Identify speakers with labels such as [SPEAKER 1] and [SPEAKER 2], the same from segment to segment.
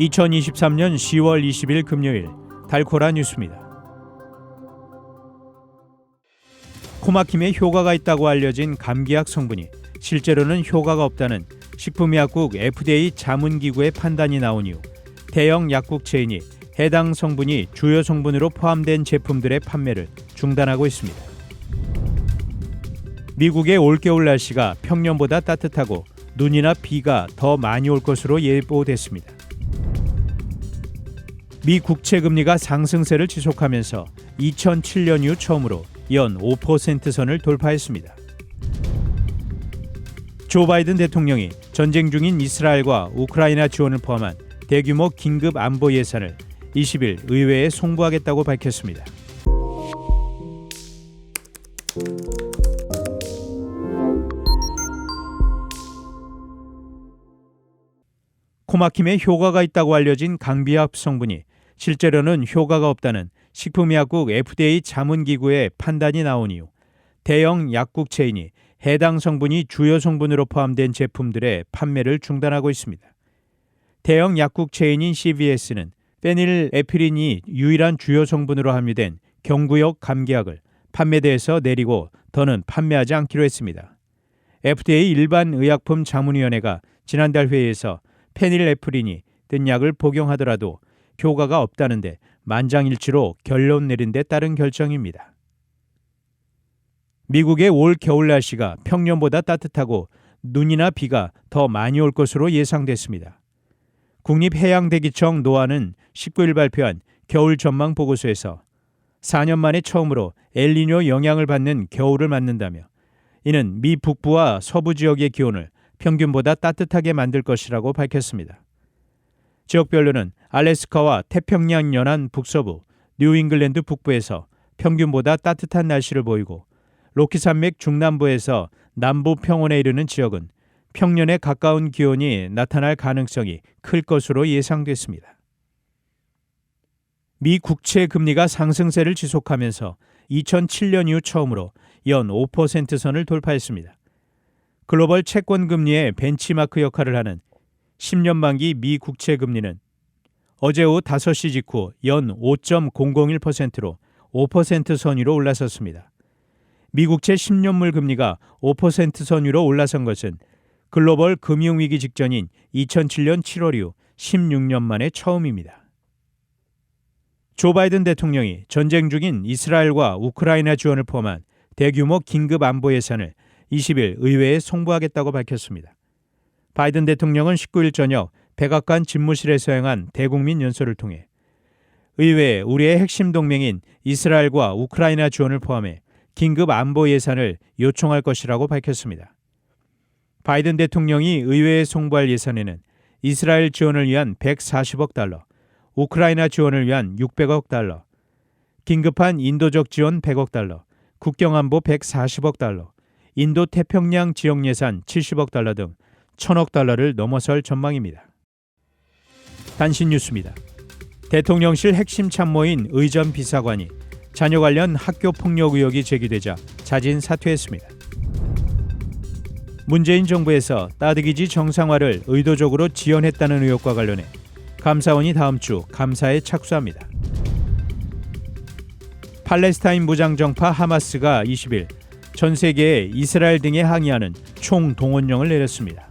[SPEAKER 1] 2023년 10월 20일 금요일 달코라 뉴스입니다. 코막힘에 효과가 있다고 알려진 감기약 성분이 실제로는 효과가 없다는 식품의약국 FDA 자문기구의 판단이 나온 이후 대형 약국 체인이 해당 성분이 주요 성분으로 포함된 제품들의 판매를 중단하고 있습니다. 미국의 올겨울 날씨가 평년보다 따뜻하고 눈이나 비가 더 많이 올 것으로 예보됐습니다. 미 국채 금리가 상승세를 지속하면서 2007년 이후 처음으로 연 5% 선을 돌파했습니다. 조 바이든 대통령이 전쟁 중인 이스라엘과 우크라이나 지원을 포함한 대규모 긴급 안보 예산을 20일 의회에 송부하겠다고 밝혔습니다. 코막힘에 효과가 있다고 알려진 강비약 성분이 실제로는 효과가 없다는 식품의약국 FDA 자문기구의 판단이 나온 이후 대형 약국 체인이 해당 성분이 주요 성분으로 포함된 제품들의 판매를 중단하고 있습니다. 대형 약국 체인인 CVS는 페닐에피린이 유일한 주요 성분으로 함유된 경구역 감기약을 판매대에서 내리고 더는 판매하지 않기로 했습니다. FDA 일반의약품 자문위원회가 지난달 회의에서 페닐에피린이 든 약을 복용하더라도 효과가 없다는데 만장일치로 결론 내린 데 따른 결정입니다. 미국의 올 겨울 날씨가 평년보다 따뜻하고 눈이나 비가 더 많이 올 것으로 예상됐습니다. 국립해양대기청 노아는 19일 발표한 겨울 전망 보고서에서 4년 만에 처음으로 엘니뇨 영향을 받는 겨울을 맞는다며 이는 미 북부와 서부 지역의 기온을 평균보다 따뜻하게 만들 것이라고 밝혔습니다. 지역별로는 알래스카와 태평양 연안 북서부, 뉴잉글랜드 북부에서 평균보다 따뜻한 날씨를 보이고 로키산맥 중남부에서 남부 평원에 이르는 지역은 평년에 가까운 기온이 나타날 가능성이 클 것으로 예상됐습니다. 미 국채 금리가 상승세를 지속하면서 2007년 이후 처음으로 연 5% 선을 돌파했습니다. 글로벌 채권 금리의 벤치마크 역할을 하는 10년 만기 미 국채 금리는 어제 오후 5시 직후 연 5.001%로 5% 선 위로 올라섰습니다. 미국채 10년물 금리가 5% 선 위로 올라선 것은 글로벌 금융위기 직전인 2007년 7월 이후 16년 만에 처음입니다. 조 바이든 대통령이 전쟁 중인 이스라엘과 우크라이나 지원을 포함한 대규모 긴급 안보 예산을 20일 의회에 송부하겠다고 밝혔습니다. 바이든 대통령은 19일 저녁 백악관 집무실에서 행한 대국민 연설을 통해 의회에 우리의 핵심 동맹인 이스라엘과 우크라이나 지원을 포함해 긴급 안보 예산을 요청할 것이라고 밝혔습니다. 바이든 대통령이 의회에 송부할 예산에는 이스라엘 지원을 위한 140억 달러, 우크라이나 지원을 위한 600억 달러, 긴급한 인도적 지원 100억 달러, 국경안보 140억 달러, 인도 태평양 지역 예산 70억 달러 등 1000억 달러를 넘어설 전망입니다. 단신 뉴스입니다. 대통령실 핵심 참모인 의 전 비서관이 자녀 관련 학교 폭력 의혹이 제기되자 자진 사퇴했습니다. 문재인 정부에서 따드기지 정상화를 의도적으로 지연했다는 의혹과 관련해 감사원이 다음 주 감사에 착수합니다. 팔레스타인 무장정파 하마스가 20일 전 세계에 이스라엘 등에 항의하는 총동원령을 내렸습니다.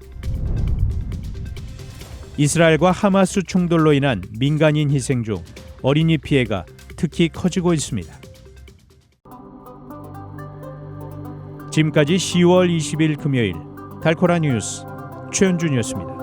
[SPEAKER 1] 이스라엘과 하마스 충돌로 인한 민간인 희생 중 어린이 피해가 특히 커지고 있습니다. 지금까지 10월 20일 금요일 달코라 뉴스 최현준이었습니다.